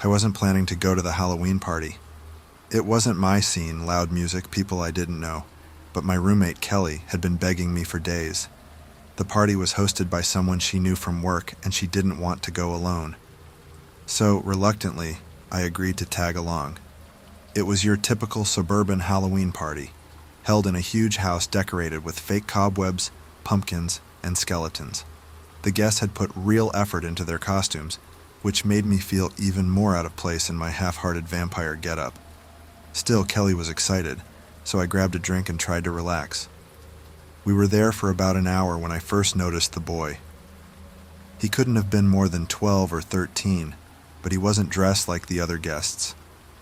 I wasn't planning to go to the Halloween party. It wasn't my scene, loud music, people I didn't know, but my roommate Kelly had been begging me for days. The party was hosted by someone she knew from work, and she didn't want to go alone. So, reluctantly, I agreed to tag along. It was your typical suburban Halloween party, held in a huge house decorated with fake cobwebs, pumpkins, and skeletons. The guests had put real effort into their costumes, which made me feel even more out of place in my half-hearted vampire getup. Still, Kelly was excited, so I grabbed a drink and tried to relax. We were there for about an hour when I first noticed the boy. He couldn't have been more than 12 or 13, but he wasn't dressed like the other guests.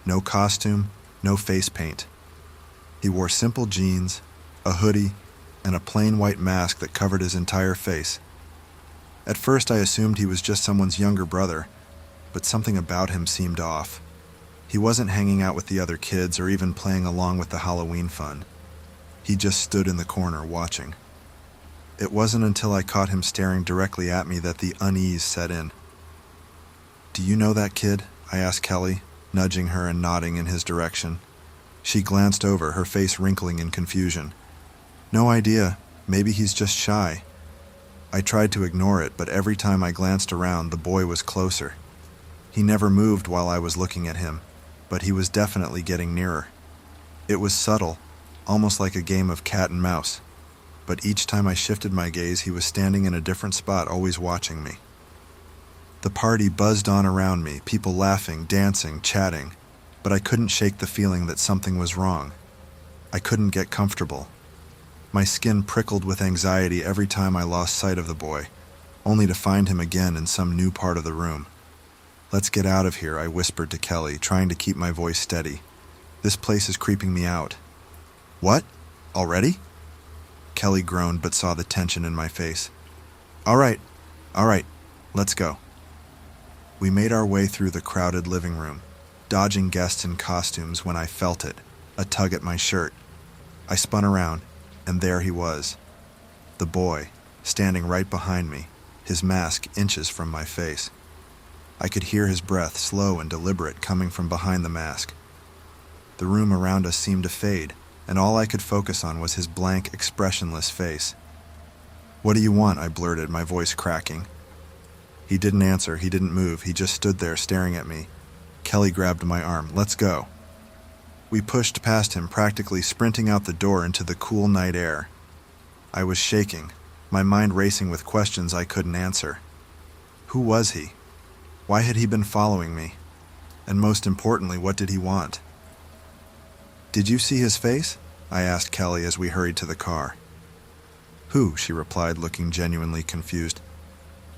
No costume, no face paint. He wore simple jeans, a hoodie, and a plain white mask that covered his entire face. At first I assumed he was just someone's younger brother, but something about him seemed off. He wasn't hanging out with the other kids or even playing along with the Halloween fun. He just stood in the corner watching. It wasn't until I caught him staring directly at me that the unease set in. "Do you know that kid?" I asked Kelly, nudging her and nodding in his direction. She glanced over, her face wrinkling in confusion. "No idea. Maybe he's just shy." I tried to ignore it, but every time I glanced around, the boy was closer. He never moved while I was looking at him, but he was definitely getting nearer. It was subtle, almost like a game of cat and mouse, but each time I shifted my gaze, he was standing in a different spot, always watching me. The party buzzed on around me, people laughing, dancing, chatting, but I couldn't shake the feeling that something was wrong. I couldn't get comfortable. My skin prickled with anxiety every time I lost sight of the boy, only to find him again in some new part of the room. "Let's get out of here," I whispered to Kelly, trying to keep my voice steady. "This place is creeping me out." "What? Already?" Kelly groaned but saw the tension in my face. All right, let's go." We made our way through the crowded living room, dodging guests in costumes when I felt it, a tug at my shirt. I spun around, and there he was. The boy, standing right behind me, his mask inches from my face. I could hear his breath, slow and deliberate, coming from behind the mask. The room around us seemed to fade, and all I could focus on was his blank, expressionless face. "What do you want?" I blurted, my voice cracking. He didn't answer, he didn't move, he just stood there staring at me. Kelly grabbed my arm. "Let's go." We pushed past him, practically sprinting out the door into the cool night air. I was shaking, my mind racing with questions I couldn't answer. Who was he? Why had he been following me? And most importantly, what did he want? "Did you see his face?" I asked Kelly as we hurried to the car. "Who?" she replied, looking genuinely confused.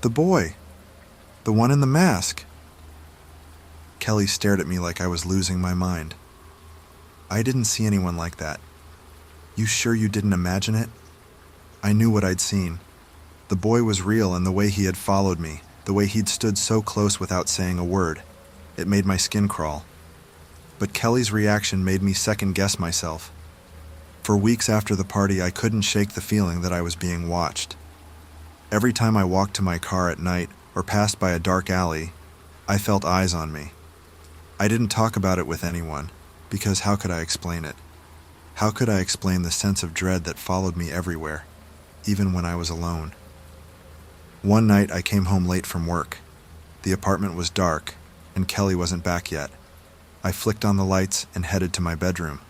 "The boy. The one in the mask." Kelly stared at me like I was losing my mind. "I didn't see anyone like that." "You sure you didn't imagine it?" I knew what I'd seen. The boy was real, and the way he had followed me, the way he'd stood so close without saying a word, it made my skin crawl. But Kelly's reaction made me second-guess myself. For weeks after the party, I couldn't shake the feeling that I was being watched. Every time I walked to my car at night or passed by a dark alley, I felt eyes on me. I didn't talk about it with anyone, because how could I explain it? How could I explain the sense of dread that followed me everywhere, even when I was alone? One night I came home late from work. The apartment was dark, and Kelly wasn't back yet. I flicked on the lights and headed to my bedroom.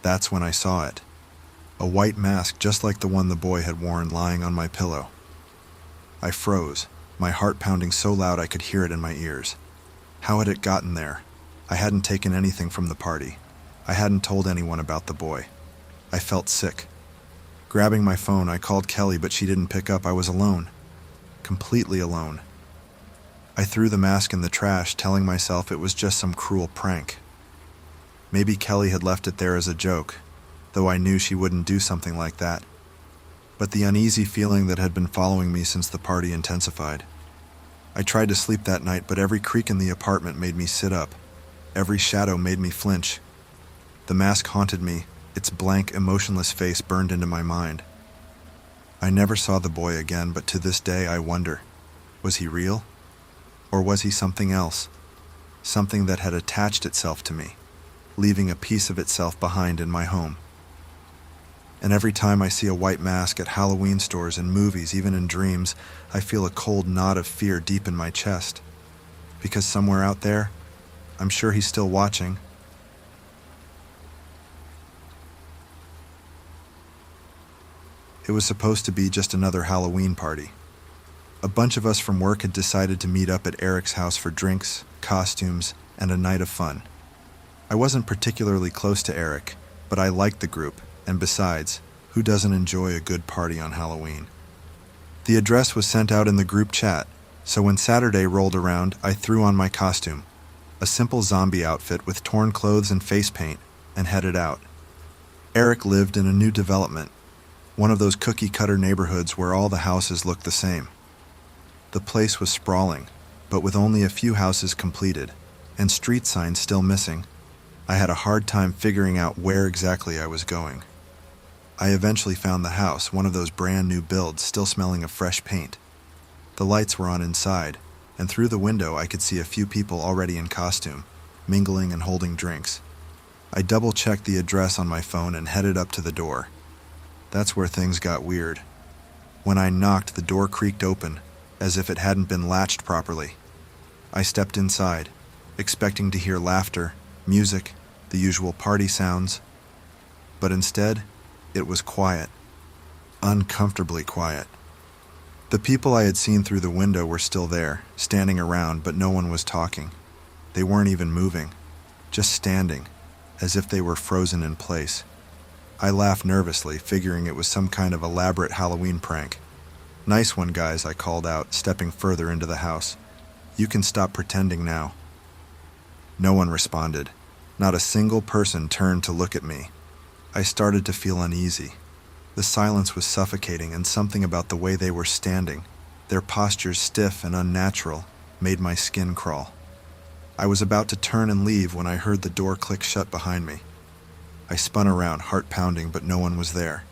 That's when I saw it. A white mask just like the one the boy had worn lying on my pillow. I froze, my heart pounding so loud I could hear it in my ears. How had it gotten there? I hadn't taken anything from the party. I hadn't told anyone about the boy. I felt sick. Grabbing my phone, I called Kelly, but she didn't pick up. I was alone. Completely alone. I threw the mask in the trash, telling myself it was just some cruel prank. Maybe Kelly had left it there as a joke, though I knew she wouldn't do something like that. But the uneasy feeling that had been following me since the party intensified. I tried to sleep that night, but every creak in the apartment made me sit up. Every shadow made me flinch. The mask haunted me, its blank, emotionless face burned into my mind. I never saw the boy again, but to this day I wonder, was he real? Or was he something else? something that had attached itself to me, leaving a piece of itself behind in my home. And every time I see a white mask at Halloween stores and movies, even in dreams, I feel a cold knot of fear deep in my chest. Because somewhere out there, I'm sure he's still watching. It was supposed to be just another Halloween party. A bunch of us from work had decided to meet up at Eric's house for drinks, costumes, and a night of fun. I wasn't particularly close to Eric, but I liked the group, and besides, who doesn't enjoy a good party on Halloween? The address was sent out in the group chat, so when Saturday rolled around, I threw on my costume, a simple zombie outfit with torn clothes and face paint, and headed out. Eric lived in a new development, one of those cookie-cutter neighborhoods where all the houses looked the same. The place was sprawling, but with only a few houses completed, and street signs still missing, I had a hard time figuring out where exactly I was going. I eventually found the house, one of those brand new builds, still smelling of fresh paint. The lights were on inside, and through the window I could see a few people already in costume, mingling and holding drinks. I double-checked the address on my phone and headed up to the door. That's where things got weird. When I knocked, the door creaked open, as if it hadn't been latched properly. I stepped inside, expecting to hear laughter, music, the usual party sounds. But instead, it was quiet. Uncomfortably quiet. The people I had seen through the window were still there, standing around, but no one was talking. They weren't even moving, just standing, as if they were frozen in place. I laughed nervously, figuring it was some kind of elaborate Halloween prank. "Nice one, guys," I called out, stepping further into the house. "You can stop pretending now." No one responded. Not a single person turned to look at me. I started to feel uneasy. The silence was suffocating, and something about the way they were standing, their postures stiff and unnatural, made my skin crawl. I was about to turn and leave when I heard the door click shut behind me. I spun around, heart pounding, but no one was there.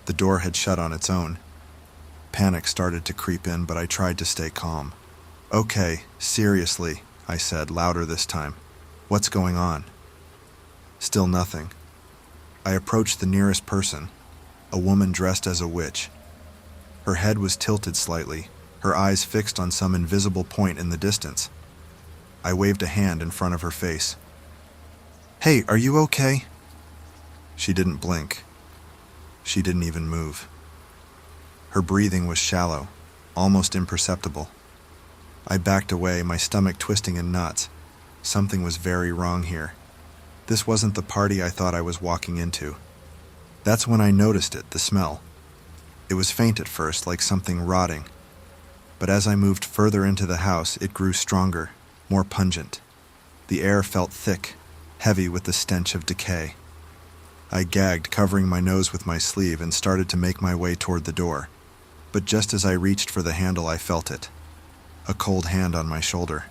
The door had shut on its own. Panic started to creep in, but I tried to stay calm. "Okay, seriously," I said, louder this time. "What's going on?" Still nothing. I approached the nearest person, a woman dressed as a witch. Her head was tilted slightly, her eyes fixed on some invisible point in the distance. I waved a hand in front of her face. "Hey, are you okay?" She didn't blink. She didn't even move. Her breathing was shallow, almost imperceptible. I backed away, my stomach twisting in knots. Something was very wrong here. This wasn't the party I thought I was walking into. That's when I noticed it, the smell. It was faint at first, like something rotting. But as I moved further into the house, it grew stronger, more pungent. The air felt thick, heavy with the stench of decay. I gagged, covering my nose with my sleeve, and started to make my way toward the door. But just as I reached for the handle, I felt it. A cold hand on my shoulder.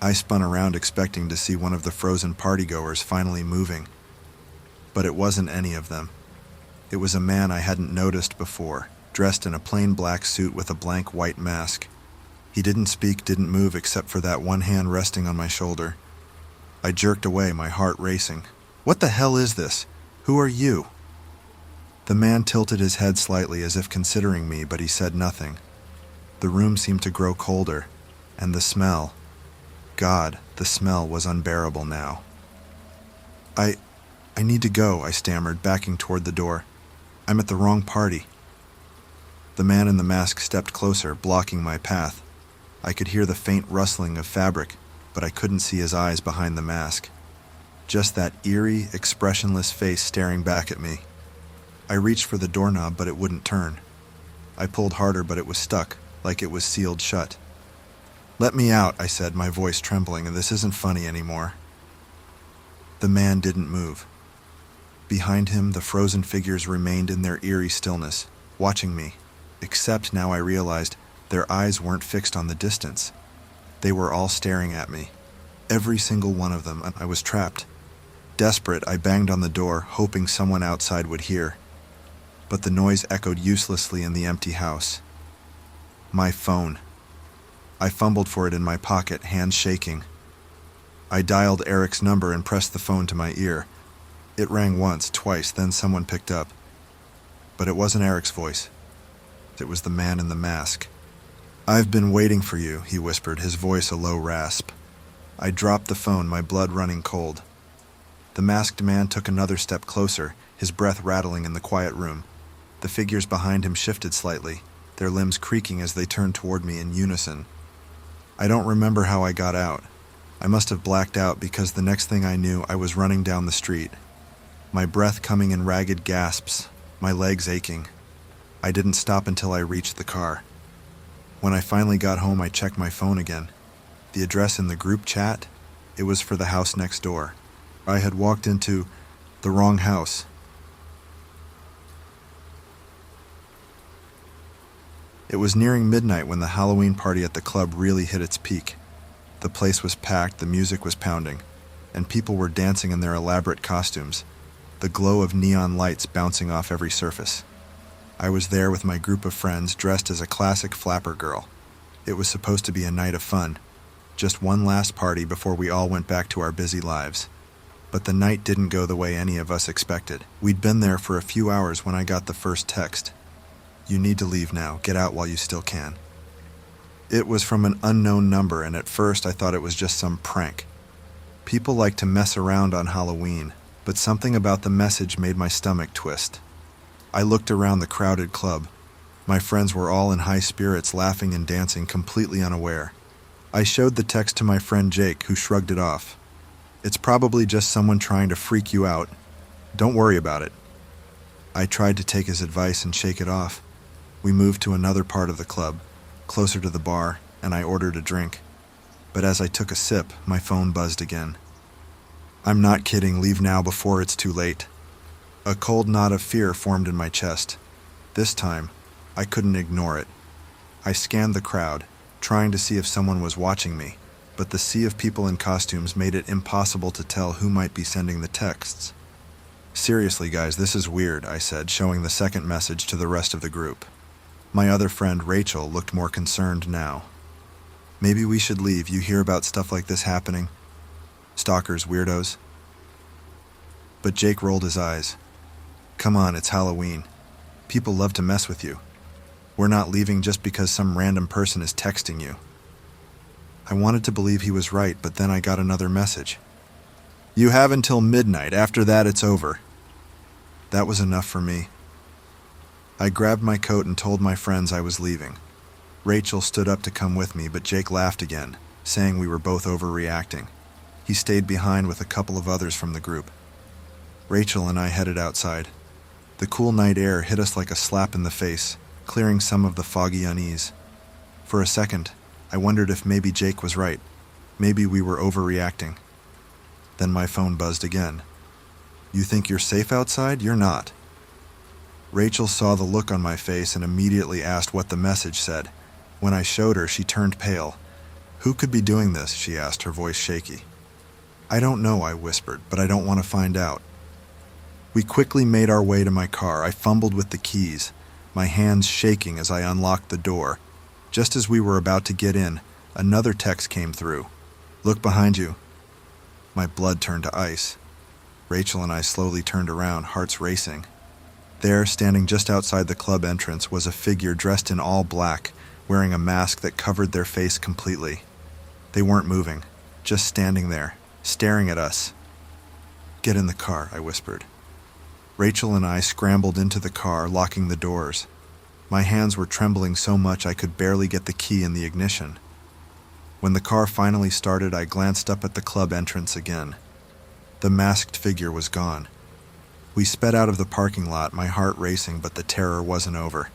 I spun around, expecting to see one of the frozen partygoers finally moving. But it wasn't any of them. It was a man I hadn't noticed before, dressed in a plain black suit with a blank white mask. He didn't speak, didn't move, except for that one hand resting on my shoulder. I jerked away, my heart racing. "What the hell is this? Who are you?" The man tilted his head slightly as if considering me, but he said nothing. The room seemed to grow colder, and the smell... God, the smell was unbearable now. I need to go," I stammered, backing toward the door. "I'm at the wrong party." The man in the mask stepped closer, blocking my path. I could hear the faint rustling of fabric, but I couldn't see his eyes behind the mask. Just that eerie, expressionless face staring back at me. I reached for the doorknob, but it wouldn't turn. I pulled harder, but it was stuck, like it was sealed shut. "Let me out," I said, my voice trembling, and this isn't funny anymore. The man didn't move. Behind him, the frozen figures remained in their eerie stillness, watching me, except now I realized their eyes weren't fixed on the distance. They were all staring at me. Every single one of them, and I was trapped. Desperate, I banged on the door, hoping someone outside would hear. But the noise echoed uselessly in the empty house. My phone. I fumbled for it in my pocket, hands shaking. I dialed Eric's number and pressed the phone to my ear. It rang once, twice, then someone picked up. But it wasn't Eric's voice. It was the man in the mask. "I've been waiting for you," he whispered, his voice a low rasp. I dropped the phone, my blood running cold. The masked man took another step closer, his breath rattling in the quiet room. The figures behind him shifted slightly, their limbs creaking as they turned toward me in unison. I don't remember how I got out. I must have blacked out because the next thing I knew, I was running down the street. My breath coming in ragged gasps, my legs aching. I didn't stop until I reached the car. When I finally got home, I checked my phone again. The address in the group chat, it was for the house next door. I had walked into the wrong house. It was nearing midnight when the Halloween party at the club really hit its peak. The place was packed, the music was pounding, and people were dancing in their elaborate costumes, the glow of neon lights bouncing off every surface. I was there with my group of friends dressed as a classic flapper girl. It was supposed to be a night of fun, just one last party before we all went back to our busy lives. But the night didn't go the way any of us expected. We'd been there for a few hours when I got the first text. "You need to leave now. Get out while you still can." It was from an unknown number, and at first I thought it was just some prank. People like to mess around on Halloween, but something about the message made my stomach twist. I looked around the crowded club. My friends were all in high spirits, laughing and dancing, completely unaware. I showed the text to my friend Jake, who shrugged it off. "It's probably just someone trying to freak you out. Don't worry about it." I tried to take his advice and shake it off. We moved to another part of the club, closer to the bar, and I ordered a drink. But as I took a sip, my phone buzzed again. "I'm not kidding. Leave now before it's too late." A cold knot of fear formed in my chest. This time, I couldn't ignore it. I scanned the crowd, trying to see if someone was watching me, but the sea of people in costumes made it impossible to tell who might be sending the texts. "Seriously, guys, this is weird," I said, showing the second message to the rest of the group. My other friend, Rachel, looked more concerned now. "Maybe we should leave. You hear about stuff like this happening? Stalkers, weirdos." But Jake rolled his eyes. "Come on, it's Halloween. People love to mess with you. We're not leaving just because some random person is texting you." I wanted to believe he was right, but then I got another message. "You have until midnight. After that, it's over." That was enough for me. I grabbed my coat and told my friends I was leaving. Rachel stood up to come with me, but Jake laughed again, saying we were both overreacting. He stayed behind with a couple of others from the group. Rachel and I headed outside. The cool night air hit us like a slap in the face, clearing some of the foggy unease. For a second, I wondered if maybe Jake was right. Maybe we were overreacting. Then my phone buzzed again. "You think you're safe outside? You're not." Rachel saw the look on my face and immediately asked what the message said. When I showed her, she turned pale. "Who could be doing this?" she asked, her voice shaky. "I don't know," I whispered, "but I don't want to find out." We quickly made our way to my car. I fumbled with the keys, my hands shaking as I unlocked the door. Just as we were about to get in, another text came through. "Look behind you." My blood turned to ice. Rachel and I slowly turned around, hearts racing. There, standing just outside the club entrance, was a figure dressed in all black, wearing a mask that covered their face completely. They weren't moving, just standing there, staring at us. "Get in the car," I whispered. Rachel and I scrambled into the car, locking the doors. My hands were trembling so much I could barely get the key in the ignition. When the car finally started, I glanced up at the club entrance again. The masked figure was gone. We sped out of the parking lot, my heart racing, but the terror wasn't over.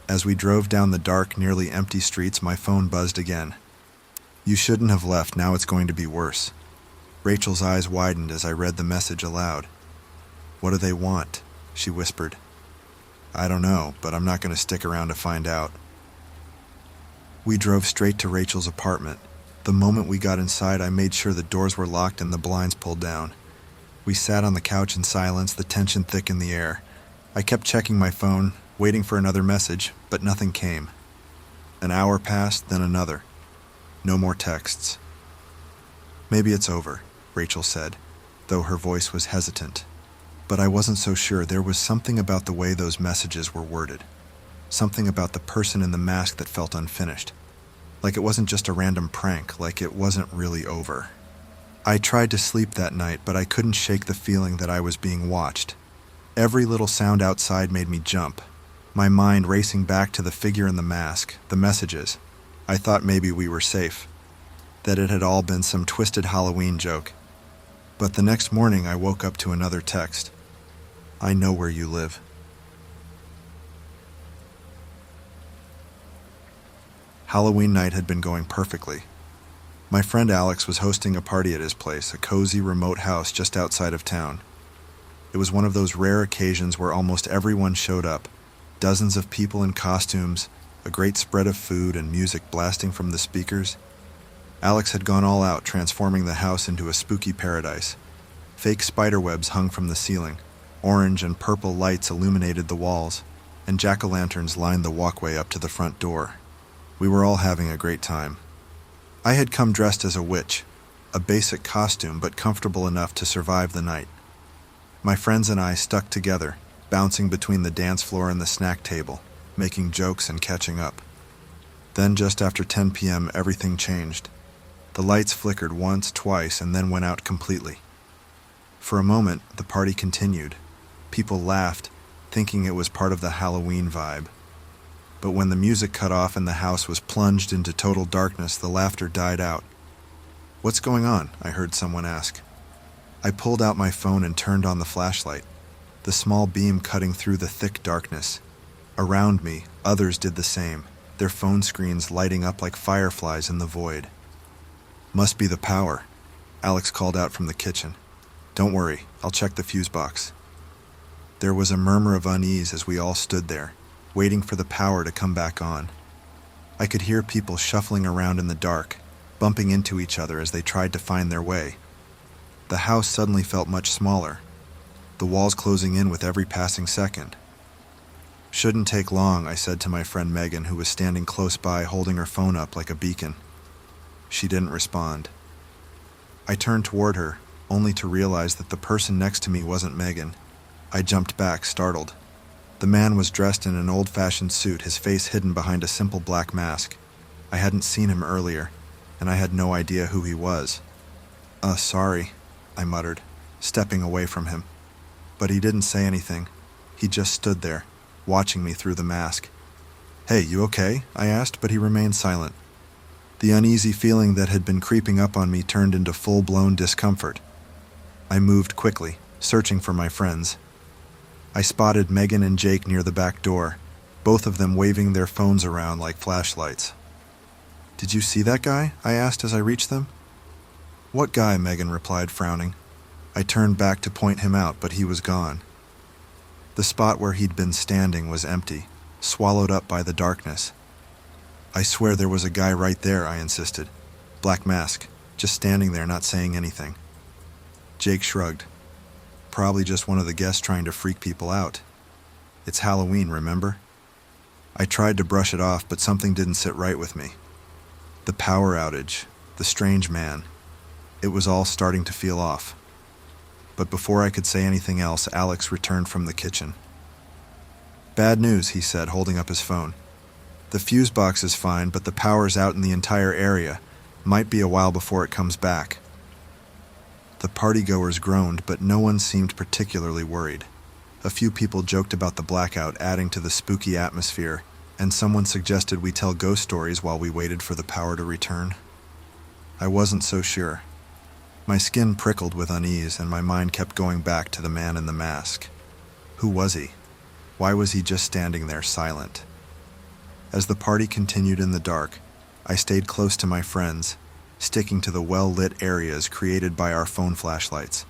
As we drove down the dark, nearly empty streets, my phone buzzed again. "You shouldn't have left. Now it's going to be worse." Rachel's eyes widened as I read the message aloud. "What do they want?" she whispered. "I don't know, but I'm not going to stick around to find out." We drove straight to Rachel's apartment. The moment we got inside, I made sure the doors were locked and the blinds pulled down. We sat on the couch in silence, the tension thick in the air. I kept checking my phone, waiting for another message, but nothing came. An hour passed, then another. No more texts. Maybe it's over, Rachel said, though her voice was hesitant. But I wasn't so sure. There was something about the way those messages were worded. Something about the person in the mask that felt unfinished. Like it wasn't just a random prank, like it wasn't really over. I tried to sleep that night, but I couldn't shake the feeling that I was being watched. Every little sound outside made me jump, my mind racing back to the figure in the mask, the messages. I thought maybe we were safe, that it had all been some twisted Halloween joke. But the next morning I woke up to another text. I know where you live. Halloween night had been going perfectly. My friend Alex was hosting a party at his place, a cozy remote house just outside of town. It was one of those rare occasions where almost everyone showed up. Dozens of people in costumes, a great spread of food and music blasting from the speakers. Alex had gone all out, transforming the house into a spooky paradise. Fake spiderwebs hung from the ceiling. Orange and purple lights illuminated the walls, and jack-o'-lanterns lined the walkway up to the front door. We were all having a great time. I had come dressed as a witch, a basic costume but comfortable enough to survive the night. My friends and I stuck together, bouncing between the dance floor and the snack table, making jokes and catching up. Then just after 10 p.m. everything changed. The lights flickered once, twice, and then went out completely. For a moment, the party continued. People laughed, thinking it was part of the Halloween vibe. But when the music cut off and the house was plunged into total darkness, the laughter died out. "What's going on?" I heard someone ask. I pulled out my phone and turned on the flashlight, the small beam cutting through the thick darkness. Around me, others did the same, their phone screens lighting up like fireflies in the void. "Must be the power," Alex called out from the kitchen. "Don't worry, I'll check the fuse box." There was a murmur of unease as we all stood there, waiting for the power to come back on. I could hear people shuffling around in the dark, bumping into each other as they tried to find their way. The house suddenly felt much smaller, the walls closing in with every passing second. "Shouldn't take long," I said to my friend Megan, who was standing close by holding her phone up like a beacon. She didn't respond. I turned toward her, only to realize that the person next to me wasn't Megan. I jumped back, startled. The man was dressed in an old-fashioned suit, his face hidden behind a simple black mask. I hadn't seen him earlier, and I had no idea who he was. Sorry," I muttered, stepping away from him. But he didn't say anything. He just stood there, watching me through the mask. "Hey, you okay?" I asked, but he remained silent. The uneasy feeling that had been creeping up on me turned into full-blown discomfort. I moved quickly, searching for my friends. I spotted Megan and Jake near the back door, both of them waving their phones around like flashlights. "Did you see that guy?" I asked as I reached them. "What guy?" Megan replied, frowning. I turned back to point him out, but he was gone. The spot where he'd been standing was empty, swallowed up by the darkness. "I swear there was a guy right there," I insisted. "Black mask, just standing there not saying anything." Jake shrugged. "Probably just one of the guests trying to freak people out. It's Halloween, remember?" I tried to brush it off, but something didn't sit right with me. The power outage, the strange man. It was all starting to feel off. But before I could say anything else, Alex returned from the kitchen. "Bad news," he said, holding up his phone. "The fuse box is fine, but the power's out in the entire area. Might be a while before it comes back." The partygoers groaned, but no one seemed particularly worried. A few people joked about the blackout adding to the spooky atmosphere, and someone suggested we tell ghost stories while we waited for the power to return. I wasn't so sure. My skin prickled with unease, and my mind kept going back to the man in the mask. Who was he? Why was he just standing there silent? As the party continued in the dark, I stayed close to my friends, sticking to the well-lit areas created by our phone flashlights.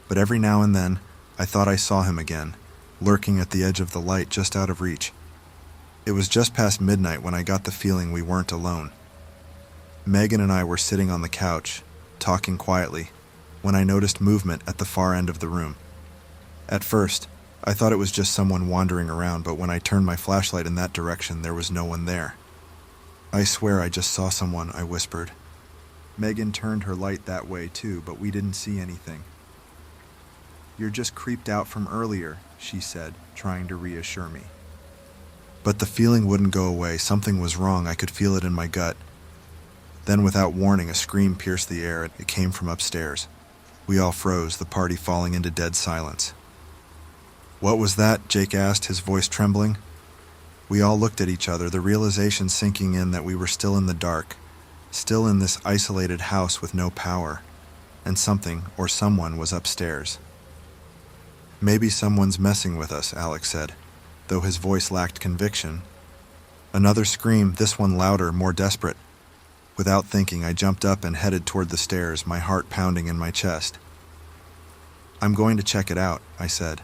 But every now and then, I thought I saw him again, lurking at the edge of the light just out of reach. It was just past midnight when I got the feeling we weren't alone. Megan and I were sitting on the couch, talking quietly, when I noticed movement at the far end of the room. At first, I thought it was just someone wandering around, but when I turned my flashlight in that direction, there was no one there. "I swear I just saw someone," I whispered. Megan turned her light that way too, but we didn't see anything. "You're just creeped out from earlier," she said, trying to reassure me. But the feeling wouldn't go away. Something was wrong. I could feel it in my gut. Then, without warning, a scream pierced the air. It came from upstairs. We all froze, the party falling into dead silence. "What was that?" Jake asked, his voice trembling. We all looked at each other, the realization sinking in that we were still in the dark, still in this isolated house with no power, and something or someone was upstairs. "Maybe someone's messing with us," Alex said, though his voice lacked conviction. Another scream, this one louder, more desperate. Without thinking, I jumped up and headed toward the stairs, my heart pounding in my chest. "I'm going to check it out," I said.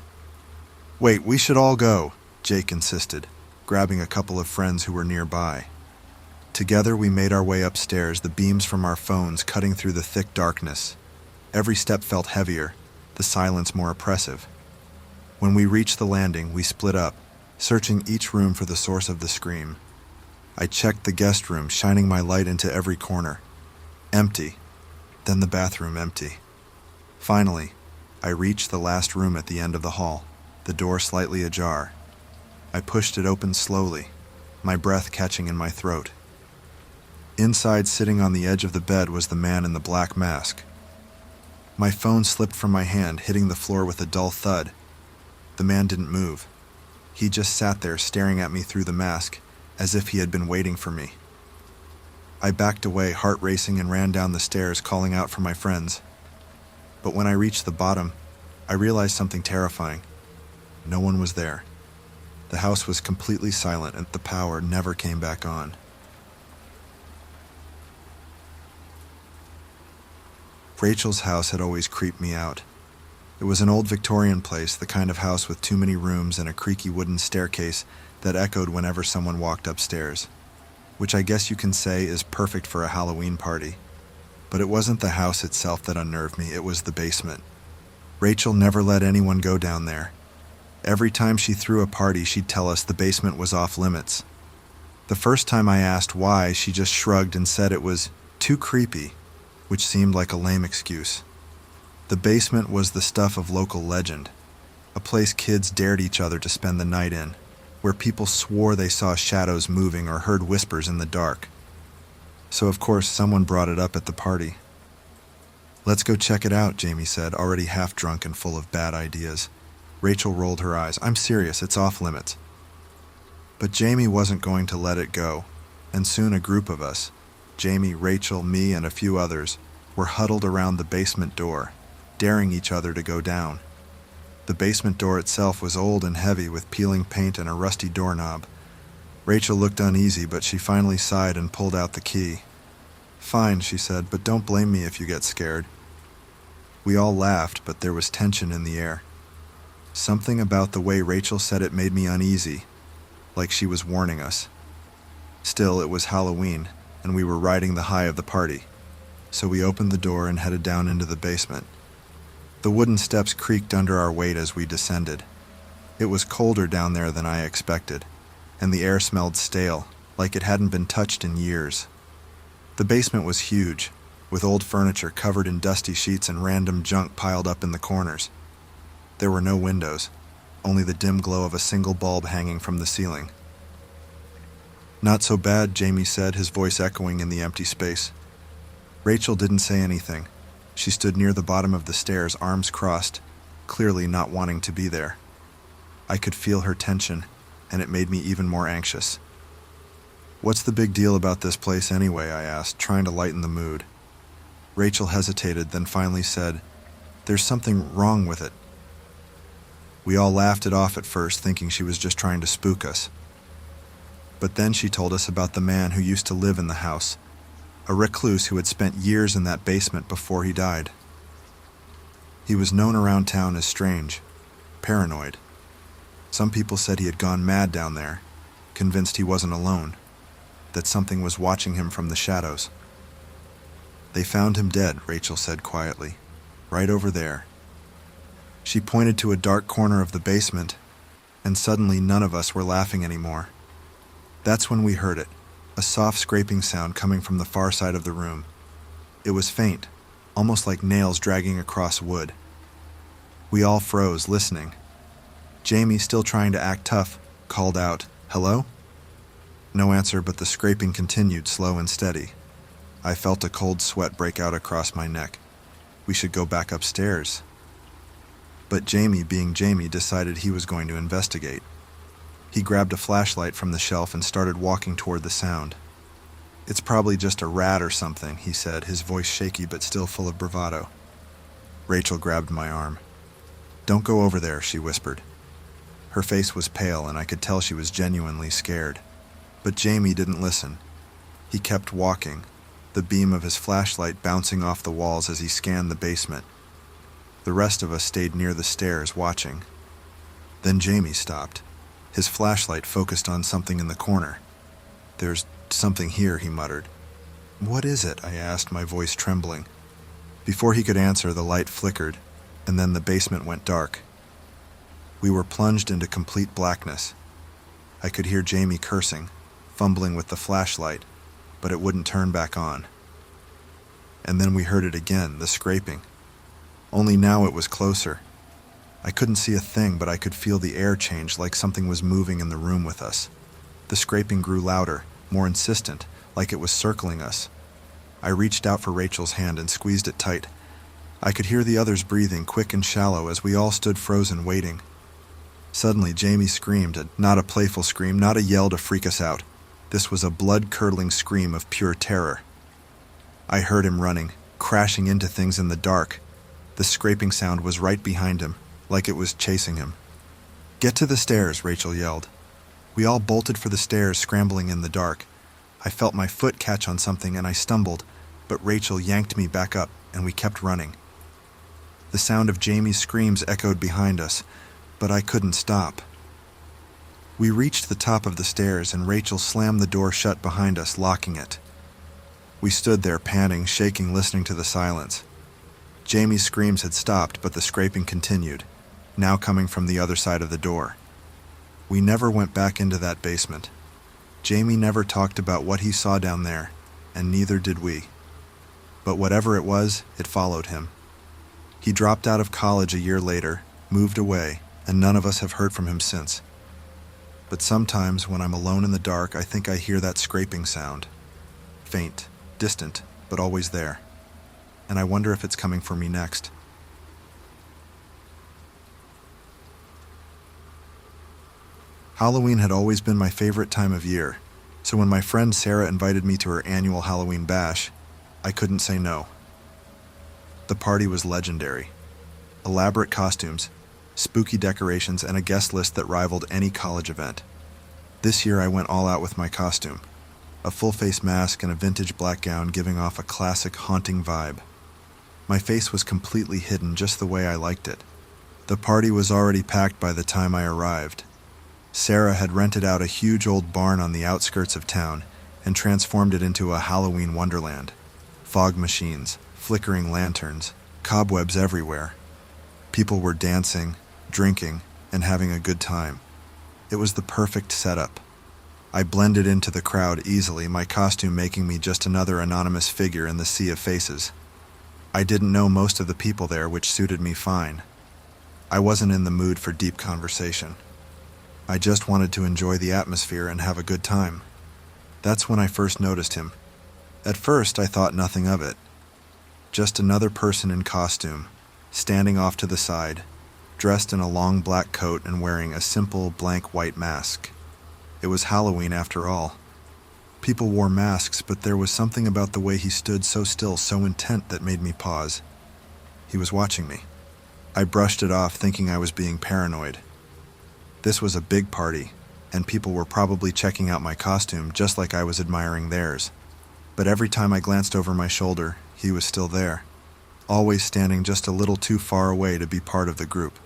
"Wait, we should all go," Jake insisted, grabbing a couple of friends who were nearby. Together we made our way upstairs, the beams from our phones cutting through the thick darkness. Every step felt heavier, the silence more oppressive. When we reached the landing, we split up, searching each room for the source of the scream. I checked the guest room, shining my light into every corner. Empty. Then the bathroom empty. Finally, I reached the last room at the end of the hall, the door slightly ajar. I pushed it open slowly, my breath catching in my throat. Inside, sitting on the edge of the bed, was the man in the black mask. My phone slipped from my hand, hitting the floor with a dull thud. The man didn't move. He just sat there staring at me through the mask, as if he had been waiting for me. I backed away, heart racing, and ran down the stairs, calling out for my friends. But when I reached the bottom, I realized something terrifying. No one was there. The house was completely silent, and the power never came back on. Rachel's house had always creeped me out. It was an old Victorian place, the kind of house with too many rooms and a creaky wooden staircase that echoed whenever someone walked upstairs, which I guess you can say is perfect for a Halloween party. But it wasn't the house itself that unnerved me, it was the basement. Rachel never let anyone go down there. Every time she threw a party, she'd tell us the basement was off limits. The first time I asked why, she just shrugged and said it was too creepy, which seemed like a lame excuse. The basement was the stuff of local legend, a place kids dared each other to spend the night in, where people swore they saw shadows moving or heard whispers in the dark. So of course someone brought it up at the party. "Let's go check it out," Jamie said, already half drunk and full of bad ideas. Rachel rolled her eyes. "I'm serious, it's off limits." But Jamie wasn't going to let it go, and soon a group of us, Jamie, Rachel, me, and a few others, were huddled around the basement door, daring each other to go down. The basement door itself was old and heavy, with peeling paint and a rusty doorknob. Rachel looked uneasy, but she finally sighed and pulled out the key. "Fine," she said, "but don't blame me if you get scared." We all laughed, but there was tension in the air. Something about the way Rachel said it made me uneasy, like she was warning us. Still, it was Halloween, and we were riding the high of the party, so we opened the door and headed down into the basement. The wooden steps creaked under our weight as we descended. It was colder down there than I expected, and the air smelled stale, like it hadn't been touched in years. The basement was huge, with old furniture covered in dusty sheets and random junk piled up in the corners. There were no windows, only the dim glow of a single bulb hanging from the ceiling. "Not so bad," Jamie said, his voice echoing in the empty space. Rachel didn't say anything. She stood near the bottom of the stairs, arms crossed, clearly not wanting to be there. I could feel her tension, and it made me even more anxious. "What's the big deal about this place anyway?" I asked, trying to lighten the mood. Rachel hesitated, then finally said, "There's something wrong with it." We all laughed it off at first, thinking she was just trying to spook us. But then she told us about the man who used to live in the house, a recluse who had spent years in that basement before he died. He was known around town as strange, paranoid. Some people said he had gone mad down there, convinced he wasn't alone, that something was watching him from the shadows. "They found him dead," Rachel said quietly, "right over there." She pointed to a dark corner of the basement, and suddenly none of us were laughing anymore. That's when we heard it, a soft scraping sound coming from the far side of the room. It was faint, almost like nails dragging across wood. We all froze, listening. Jamie, still trying to act tough, called out, "Hello?" No answer, but the scraping continued, slow and steady. I felt a cold sweat break out across my neck. We should go back upstairs. But Jamie, being Jamie, decided he was going to investigate. He grabbed a flashlight from the shelf and started walking toward the sound. "It's probably just a rat or something," he said, his voice shaky but still full of bravado. Rachel grabbed my arm. "Don't go over there," she whispered. Her face was pale, and I could tell she was genuinely scared. But Jamie didn't listen. He kept walking, the beam of his flashlight bouncing off the walls as he scanned the basement. The rest of us stayed near the stairs, watching. Then Jamie stopped. His flashlight focused on something in the corner. "There's something here," he muttered. "What is it?" I asked, my voice trembling. Before he could answer, the light flickered, and then the basement went dark. We were plunged into complete blackness. I could hear Jamie cursing, fumbling with the flashlight, but it wouldn't turn back on. And then we heard it again, the scraping. Only now it was closer. I couldn't see a thing, but I could feel the air change, like something was moving in the room with us. The scraping grew louder, more insistent, like it was circling us. I reached out for Rachel's hand and squeezed it tight. I could hear the others breathing, quick and shallow, as we all stood frozen, waiting. Suddenly, Jamie screamed, not a playful scream, not a yell to freak us out. This was a blood-curdling scream of pure terror. I heard him running, crashing into things in the dark. The scraping sound was right behind him, like it was chasing him. "Get to the stairs," Rachel yelled. We all bolted for the stairs, scrambling in the dark. I felt my foot catch on something and I stumbled, but Rachel yanked me back up and we kept running. The sound of Jamie's screams echoed behind us, but I couldn't stop. We reached the top of the stairs and Rachel slammed the door shut behind us, locking it. We stood there, panting, shaking, listening to the silence. Jamie's screams had stopped, but the scraping continued, now coming from the other side of the door. We never went back into that basement. Jamie never talked about what he saw down there, and neither did we. But whatever it was, it followed him. He dropped out of college a year later, moved away, and none of us have heard from him since. But sometimes when I'm alone in the dark, I think I hear that scraping sound. Faint, distant, but always there. And I wonder if it's coming for me next. Halloween had always been my favorite time of year, so when my friend Sarah invited me to her annual Halloween bash, I couldn't say no. The party was legendary. Elaborate costumes, spooky decorations, and a guest list that rivaled any college event. This year I went all out with my costume. A full-face mask and a vintage black gown giving off a classic, haunting vibe. My face was completely hidden, just the way I liked it. The party was already packed by the time I arrived. Sarah had rented out a huge old barn on the outskirts of town and transformed it into a Halloween wonderland. Fog machines, flickering lanterns, cobwebs everywhere. People were dancing, drinking, and having a good time. It was the perfect setup. I blended into the crowd easily, my costume making me just another anonymous figure in the sea of faces. I didn't know most of the people there, which suited me fine. I wasn't in the mood for deep conversation. I just wanted to enjoy the atmosphere and have a good time. That's when I first noticed him. At first, I thought nothing of it. Just another person in costume, standing off to the side, dressed in a long black coat and wearing a simple blank white mask. It was Halloween after all. People wore masks, but there was something about the way he stood so still, so intent, that made me pause. He was watching me. I brushed it off, thinking I was being paranoid. This was a big party, and people were probably checking out my costume just like I was admiring theirs. But every time I glanced over my shoulder, he was still there, always standing just a little too far away to be part of the group,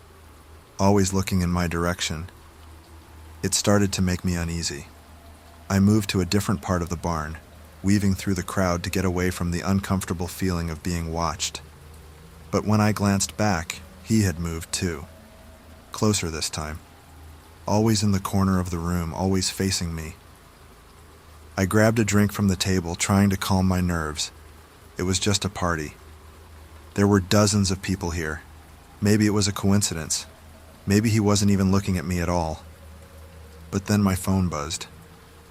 always looking in my direction. It started to make me uneasy. I moved to a different part of the barn, weaving through the crowd to get away from the uncomfortable feeling of being watched. But when I glanced back, he had moved too. Closer this time. Always in the corner of the room, always facing me. I grabbed a drink from the table, trying to calm my nerves. It was just a party. There were dozens of people here. Maybe it was a coincidence. Maybe he wasn't even looking at me at all. But then my phone buzzed.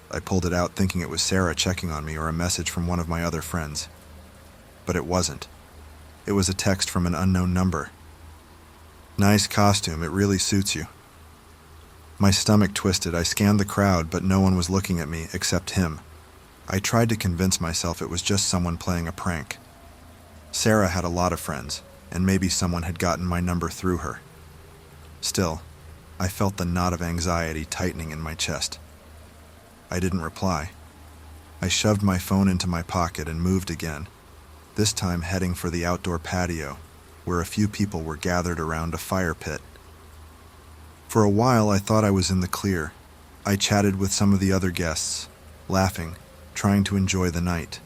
I pulled it out thinking it was Sarah checking on me or a message from one of my other friends. But it wasn't. It was a text from an unknown number. "Nice costume, it really suits you." My stomach twisted. I scanned the crowd, but no one was looking at me except him. I tried to convince myself it was just someone playing a prank. Sarah had a lot of friends, and maybe someone had gotten my number through her. Still, I felt the knot of anxiety tightening in my chest. I didn't reply. I shoved my phone into my pocket and moved again, this time heading for the outdoor patio, where a few people were gathered around a fire pit. For a while, I thought I was in the clear. I chatted with some of the other guests, laughing, trying to enjoy the night.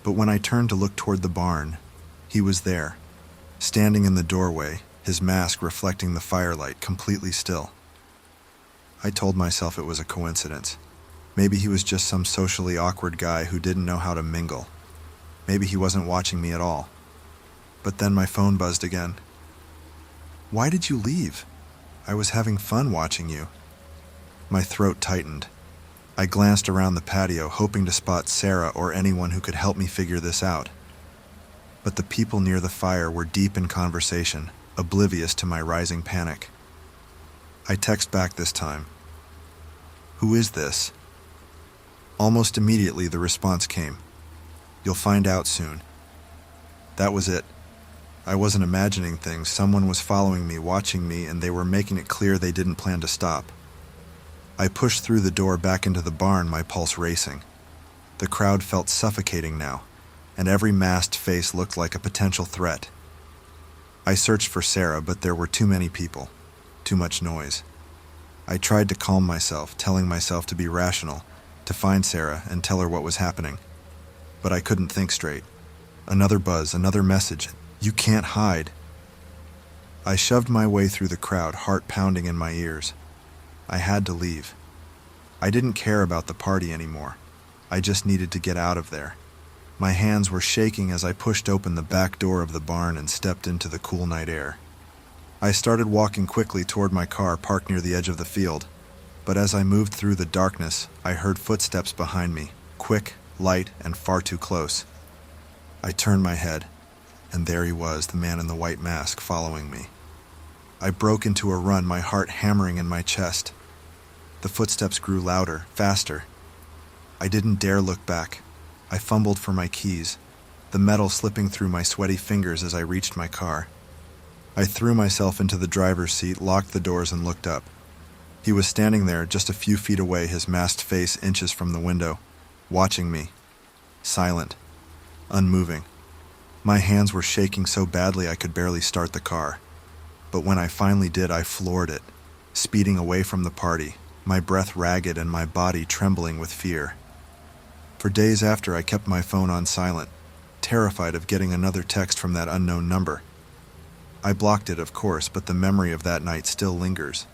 But when I turned to look toward the barn, he was there, standing in the doorway, his mask reflecting the firelight, completely still. I told myself it was a coincidence. Maybe he was just some socially awkward guy who didn't know how to mingle. Maybe he wasn't watching me at all. But then my phone buzzed again. "Why did you leave? I was having fun watching you." My throat tightened. I glanced around the patio, hoping to spot Sarah or anyone who could help me figure this out. But the people near the fire were deep in conversation, oblivious to my rising panic. I text back this time. "Who is this?" Almost immediately the response came. "You'll find out soon." That was it. I wasn't imagining things. Someone was following me, watching me, and they were making it clear they didn't plan to stop. I pushed through the door back into the barn, my pulse racing. The crowd felt suffocating now, and every masked face looked like a potential threat. I searched for Sarah, but there were too many people, too much noise. I tried to calm myself, telling myself to be rational, to find Sarah and tell her what was happening. But I couldn't think straight. Another buzz, another message. "You can't hide." I shoved my way through the crowd, heart pounding in my ears. I had to leave. I didn't care about the party anymore. I just needed to get out of there. My hands were shaking as I pushed open the back door of the barn and stepped into the cool night air. I started walking quickly toward my car parked near the edge of the field. But as I moved through the darkness, I heard footsteps behind me, quick, light, and far too close. I turned my head, and there he was, the man in the white mask, following me. I broke into a run, my heart hammering in my chest. The footsteps grew louder, faster. I didn't dare look back. I fumbled for my keys, the metal slipping through my sweaty fingers as I reached my car. I threw myself into the driver's seat, locked the doors, and looked up. He was standing there, just a few feet away, his masked face inches from the window, watching me, silent, unmoving. My hands were shaking so badly I could barely start the car. But when I finally did, I floored it, speeding away from the party, my breath ragged and my body trembling with fear. For days after, I kept my phone on silent, terrified of getting another text from that unknown number. I blocked it, of course, but the memory of that night still lingers.